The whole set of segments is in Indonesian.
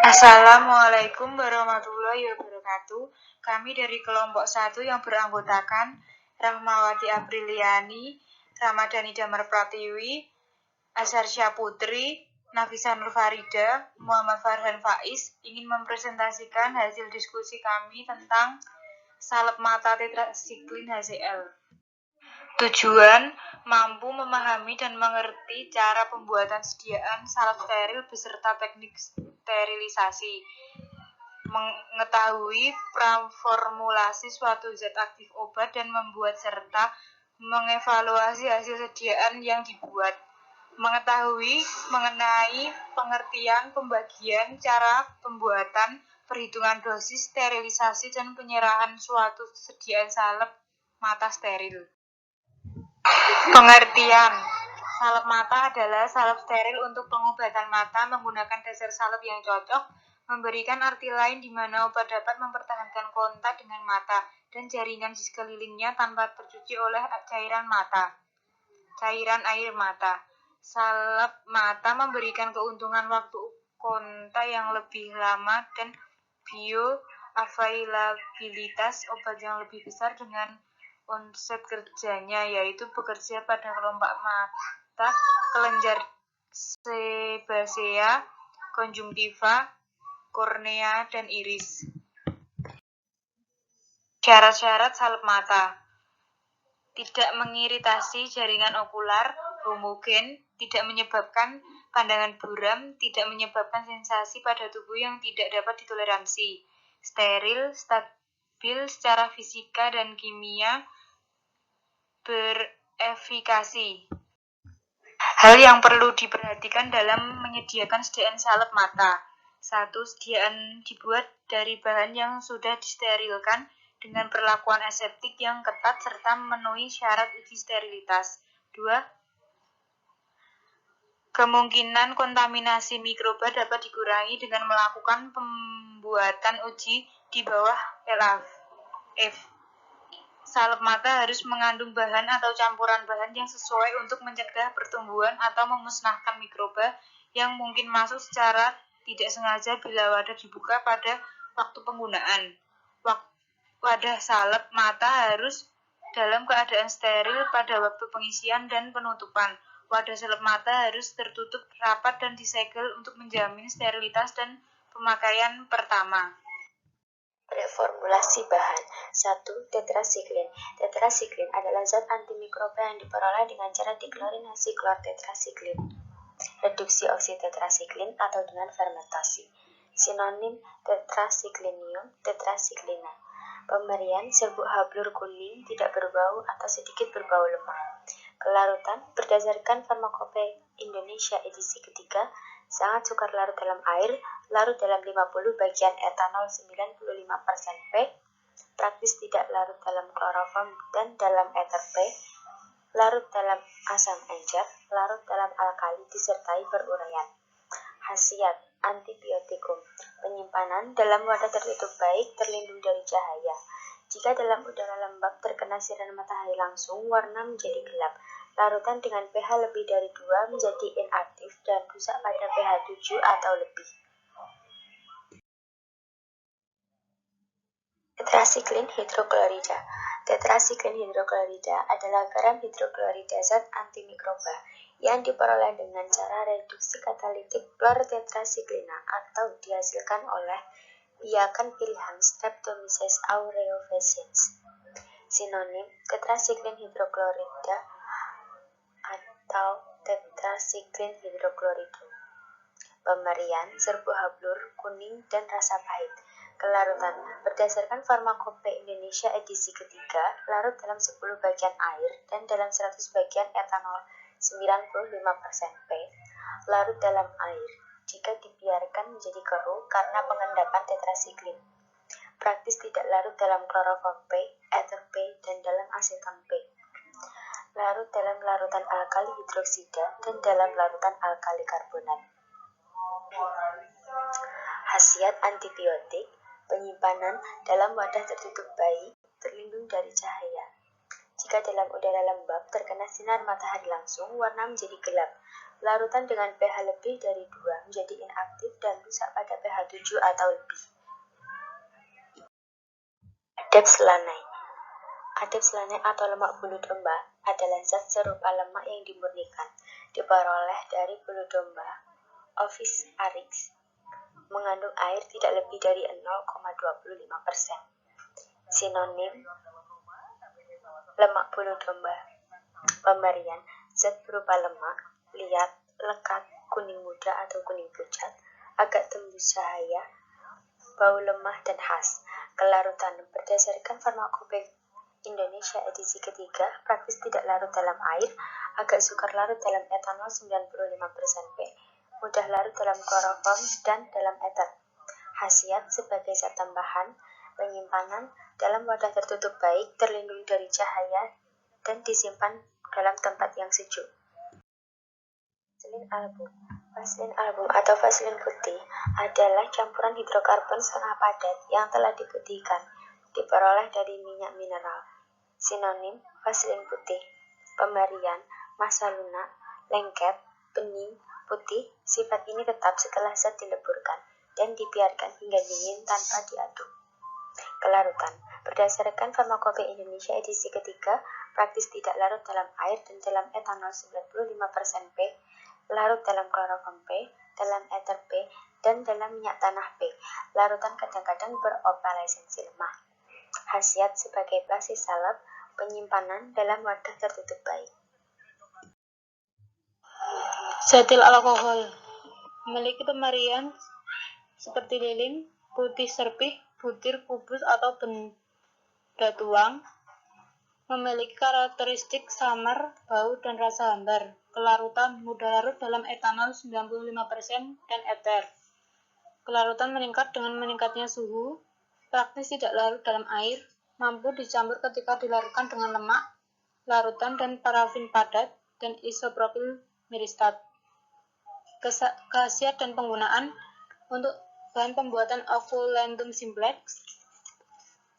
Assalamualaikum warahmatullahi wabarakatuh. Kami dari kelompok 1 yang beranggotakan Rahmawati Apriliani, Ramadhani Damar Pratiwi, Azarsya Putri, Nafisa Nur Farida, Muhammad Farhan Faiz ingin mempresentasikan hasil diskusi kami tentang salep mata tetrasiklin HCl. Tujuan, mampu memahami dan mengerti cara pembuatan sediaan salep steril beserta teknik sterilisasi, mengetahui praformulasi suatu zat aktif obat dan membuat serta mengevaluasi hasil sediaan yang dibuat, mengetahui mengenai pengertian pembagian cara pembuatan, perhitungan dosis, sterilisasi, dan penyerahan suatu sediaan salep mata steril. Pengertian: salep mata adalah salep steril untuk pengobatan mata menggunakan dasar salep yang cocok, memberikan arti lain di mana obat dapat mempertahankan kontak dengan mata dan jaringan di sekelilingnya tanpa tercuci oleh cairan air mata. Salep mata memberikan keuntungan waktu kontak yang lebih lama dan bioavailabilitas obat yang lebih besar dengan onset kerjanya, yaitu bekerja pada kelompok mata kelenjar sebasea, konjungtiva, kornea, dan iris. Syarat-syarat salep mata: tidak mengiritasi jaringan okular, homogen, tidak menyebabkan pandangan buram, tidak menyebabkan sensasi pada tubuh yang tidak dapat ditoleransi, steril, stabil secara fisika dan kimia, berefikasi. Hal yang perlu diperhatikan dalam menyediakan sediaan salep mata: 1. Sediaan dibuat dari bahan yang sudah disterilkan dengan perlakuan aseptik yang ketat serta memenuhi syarat uji sterilitas. 2. Kemungkinan kontaminasi mikroba dapat dikurangi dengan melakukan pembuatan uji di bawah LAF. Salep mata harus mengandung bahan atau campuran bahan yang sesuai untuk mencegah pertumbuhan atau memusnahkan mikroba yang mungkin masuk secara tidak sengaja bila wadah dibuka pada waktu penggunaan. Wadah salep mata harus dalam keadaan steril pada waktu pengisian dan penutupan. Wadah salep mata harus tertutup rapat dan disegel untuk menjamin sterilitas dan pemakaian pertama. Reformulasi bahan. 1. Tetrasiklin. Tetrasiklin adalah zat antimikroba yang diperoleh dengan cara deklorinasi klor tetrasiklin, reduksi oksitetrasiklin atau dengan fermentasi. Sinonim tetrasiklinium, tetrasiklina. Pemberian serbuk hablur kuning, tidak berbau atau sedikit berbau lemah. Kelarutan berdasarkan Farmakope Indonesia edisi ketiga, sangat sukar larut dalam air, larut dalam 50 bagian etanol 95% P, praktis tidak larut dalam kloroform dan dalam ether P, larut dalam asam encer, larut dalam alkali disertai peruraian. Khasiat: antibiotikum, penyimpanan dalam wadah tertutup baik, terlindung dari cahaya. Jika dalam udara lembab terkena sinar matahari langsung, warna menjadi gelap. Larutan dengan pH lebih dari 2 menjadi inaktif dan rusak pada pH 7 atau lebih. Tetrasiklin hidroklorida. Tetrasiklin hidroklorida adalah garam hidroklorida zat antimikroba yang diperoleh dengan cara reduksi katalitik klortetrasiklina atau dihasilkan oleh biakan pilihan Streptomyces aureovirescens. Sinonim tetrasiklin hidroklorida atau tetrasiklin hidrokloridum. Pemberian serbuk hablur kuning dan rasa pahit. Kelarutan berdasarkan Farmakope Indonesia edisi ketiga, larut dalam 10 bagian air dan dalam 100 bagian etanol 95% P, larut dalam air jika dibiarkan menjadi keruh karena pengendapan tetrasiklin. Praktis tidak larut dalam kloroform P, ether P, dan dalam aseton P. Larut dalam larutan alkali hidroksida dan dalam larutan alkali karbonat. Khasiat: antibiotik, penyimpanan dalam wadah tertutup baik, terlindung dari cahaya. Jika dalam udara lembab terkena sinar matahari langsung, warna menjadi gelap. Larutan dengan pH lebih dari 2 menjadi inaktif dan rusak pada pH 7 atau lebih. Adepslanai. Adepslanai atau lemak bulu domba adalah zat serupa lemak yang dimurnikan, diperoleh dari bulu domba, Ovis arix, mengandung air tidak lebih dari 0,25%. Sinonim lemak bulu domba. Pemberian zat berupa lemak, liat, lekat, kuning muda atau kuning pucat, agak tembus cahaya, bau lemah dan khas. Kelarutan berdasarkan Farmakopeia Indonesia edisi ketiga, praktis tidak larut dalam air, agak sukar larut dalam etanol 95% P, mudah larut dalam kloroform dan dalam eter. Khasiat sebagai zat tambahan, penyimpanan dalam wadah tertutup baik, terlindungi dari cahaya, dan disimpan dalam tempat yang sejuk. Vaselin album. Vaselin album atau vaselin putih adalah campuran hidrokarbon setengah padat yang telah diputihkan, diperoleh dari minyak mineral. Sinonim vaselin putih. Pemberian massa lunak, lengket, bening, putih. Sifat ini tetap setelah zat dileburkan dan dibiarkan hingga dingin tanpa diaduk. Kelarutan berdasarkan Farmakopeia Indonesia edisi ketiga, praktis tidak larut dalam air dan dalam etanol 95% P, larut dalam kloroform P, dalam eter P, dan dalam minyak tanah P. Larutan kadang-kadang beropalesensi lemah. Khasiat sebagai basis salep, penyimpanan dalam wadah tertutup baik. Setil alkohol memiliki pemberian seperti lilin, putih serpih, butir, kubus, atau benda tuang. Memiliki karakteristik samar, bau, dan rasa hambar. Kelarutan mudah larut dalam etanol 95% dan eter. Kelarutan meningkat dengan meningkatnya suhu. Praktis tidak larut dalam air. Mampu dicampur ketika dilarutkan dengan lemak, larutan, dan parafin padat, dan isopropil miristat. Khasiat dan penggunaan untuk bahan pembuatan oculentum simplex,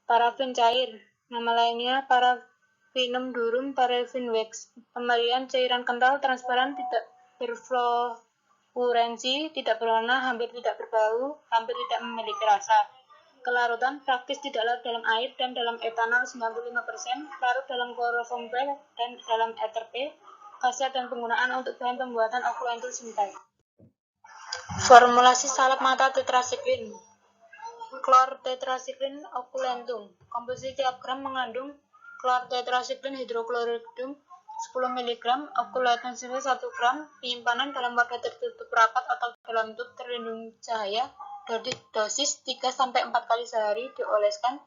parafin cair, nama lainnya parafinum durum, parafin wax. Pemberian cairan kental, transparan, tidak berfluorensi, tidak berwarna, hampir tidak berbau, hampir tidak memiliki rasa. Kelarutan praktis tidak larut dalam air dan dalam etanol 95%, larut dalam kloroform P dan dalam eter P. Khasiat dan penggunaan untuk bahan pembuatan oculentum simplex. Formulasi salep mata tetrasiklin. Chlortetrasiklin oculentum. Komposisi tiap gram mengandung chlortetrasiklin hidrokloridum 10 mg, oculentum simplex 1 gram, penyimpanan dalam wadah tertutup rapat atau dalam tub terlindungi cahaya, dosis 3-4 kali sehari, dioleskan.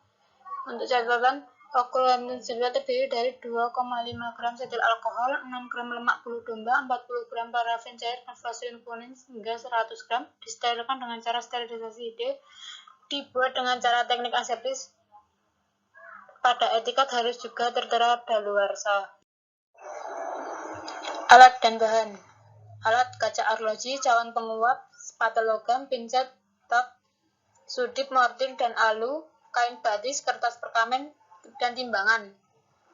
Untuk catatan, oculentum simplex terdiri dari 2,5 gram setil alkohol, 6 gram lemak bulu domba, 40 gram parafin cair, dan vaselin kuning hingga 100 gram, disterilkan dengan cara sterilisasi dibuat dengan cara teknik aseptis. Pada etiket harus juga tertera daluarsa. Alat dan bahan. Alat kaca arloji, cawan penguap, spata logam, pincet, tak, sudip, mortir, dan alu, kain batis, kertas perkamen, dan timbangan.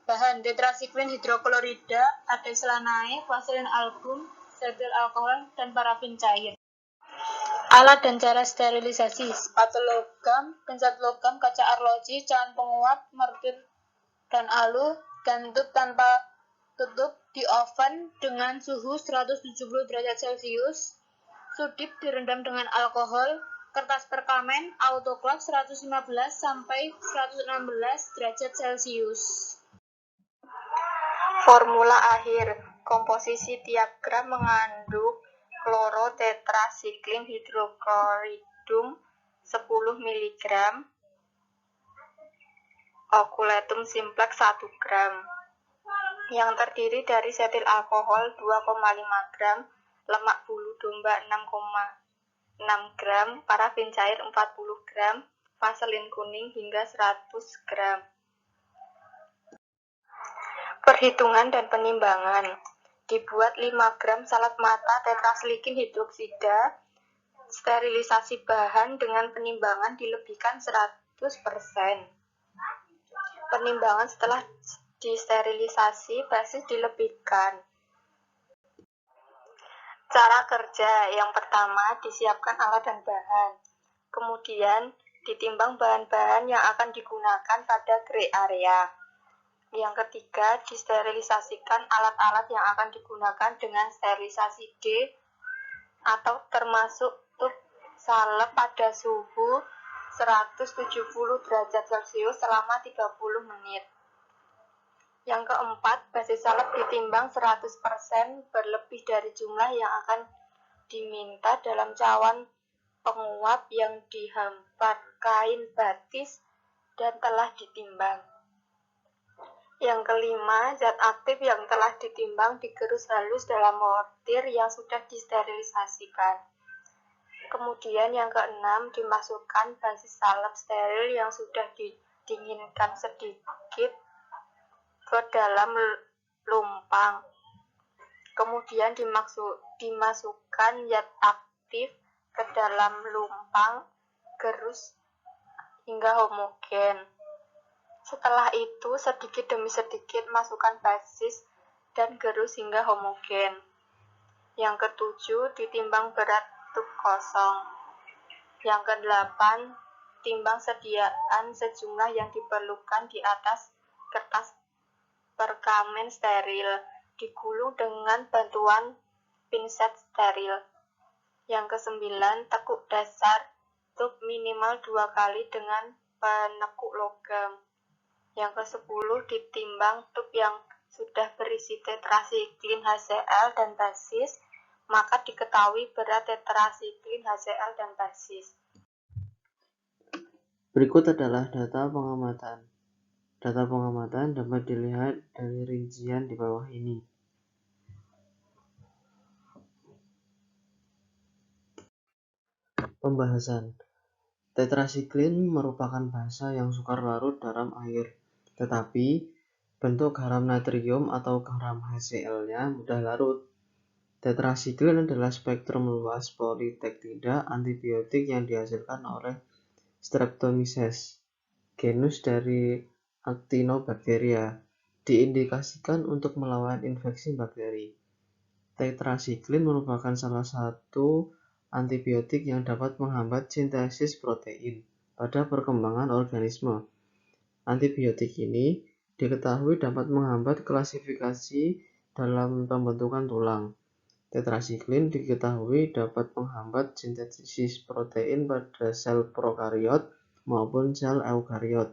Bahan tetrasiklin hidroklorida, adepslanai, vaselin album, setil alkohol, dan parafin cair. Alat dan cara sterilisasi, spatu logam, pincet logam, kaca arloji, cawan penguap, mortir, dan alu, dan tub tanpa tutup di oven dengan suhu 170 derajat Celcius. Sudip direndam dengan alkohol. Kertas perkamen autoclave 115 sampai 116 derajat Celcius. Formula akhir. Komposisi tiap gram mengandung chlorotetrasiklin hidrokloridum 10 mg, oculentum simplex 1 gram, yang terdiri dari setil alkohol 2,5 gram, lemak bulu domba 6,6 gram, parafin cair 40 gram, vaselin kuning hingga 100 gram. Perhitungan dan penimbangan. Dibuat 5 gram salep mata tetrasilikin hidroksida. Sterilisasi bahan dengan penimbangan dilebihkan 100%. Penimbangan setelah disterilisasi basis dilebihkan. Cara kerja yang pertama, disiapkan alat dan bahan. Kemudian, ditimbang bahan-bahan yang akan digunakan pada gray area. Yang ketiga, disterilisasikan alat-alat yang akan digunakan dengan sterilisasi D atau termasuk tub salep pada suhu 170 derajat Celcius selama 30 menit. Yang keempat, base salep ditimbang 100% berlebih dari jumlah yang akan diminta dalam cawan penguap yang dihampar kain batis dan telah ditimbang. Yang kelima, zat aktif yang telah ditimbang digerus halus dalam mortir yang sudah disterilisasikan. Kemudian yang keenam, dimasukkan basis salep steril yang sudah didinginkan sedikit ke dalam lumpang. Kemudian dimasukkan zat aktif ke dalam lumpang, gerus hingga homogen. Setelah itu, sedikit demi sedikit masukkan basis dan gerus hingga homogen. Yang ketujuh, ditimbang berat tub kosong. Yang kedelapan, timbang sediaan sejumlah yang diperlukan di atas kertas perkamen steril, digulung dengan bantuan pinset steril. Yang kesembilan, tekuk dasar tub minimal 2 kali dengan penekuk logam. Yang ke-10, ditimbang tub yang sudah berisi tetrasiklin HCl dan basis, maka diketahui berat tetrasiklin HCl dan basis. Berikut adalah data pengamatan. Data pengamatan dapat dilihat dari rincian di bawah ini. Pembahasan. Tetrasiklin merupakan basa yang sukar larut dalam air, tetapi bentuk garam natrium atau garam HCl-nya mudah larut. Tetrasiklin adalah spektrum luas polipeptida antibiotik yang dihasilkan oleh Streptomyces, genus dari Actinobacteria, diindikasikan untuk melawan infeksi bakteri. Tetrasiklin merupakan salah satu antibiotik yang dapat menghambat sintesis protein pada perkembangan organisme. Antibiotik ini diketahui dapat menghambat klasifikasi dalam pembentukan tulang. Tetrasiklin diketahui dapat menghambat sintesis protein pada sel prokariot maupun sel eukariot.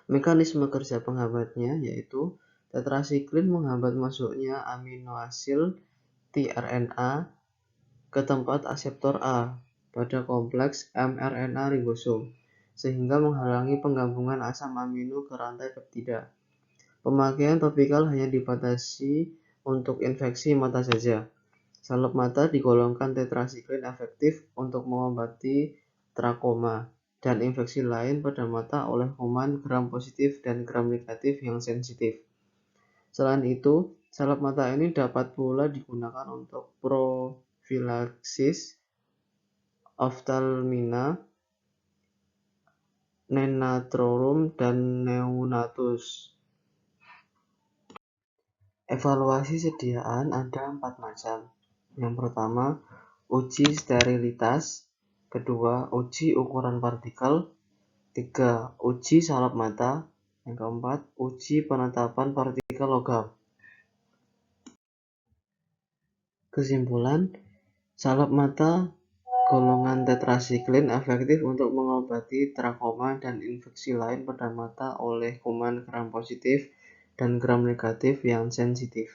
Mekanisme kerja penghambatnya yaitu tetrasiklin menghambat masuknya aminoasil tRNA ke tempat aseptor A pada kompleks mRNA ribosom, sehingga menghalangi penggabungan asam amino ke rantai peptida. Pemakaian topikal hanya dibatasi untuk infeksi mata saja. Salep mata digolongkan tetrasiklin efektif untuk mengobati trakoma dan infeksi lain pada mata oleh kuman gram positif dan gram negatif yang sensitif. Selain itu, salep mata ini dapat pula digunakan untuk profilaksis oftalmina, nenatrorum, dan neonatus. Evaluasi sediaan ada 4 macam. Yang pertama, uji sterilitas. Kedua, uji ukuran partikel. 3. Uji salep mata. Yang keempat, uji penetapan partikel logam. Kesimpulan, salep mata golongan tetrasiklin efektif untuk mengobati trakoma dan infeksi lain pada mata oleh kuman gram positif dan gram negatif yang sensitif.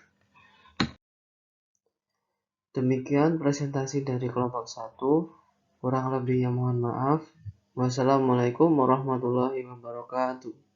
Demikian presentasi dari kelompok 1. Kurang lebihnya mohon maaf. Wassalamualaikum warahmatullahi wabarakatuh.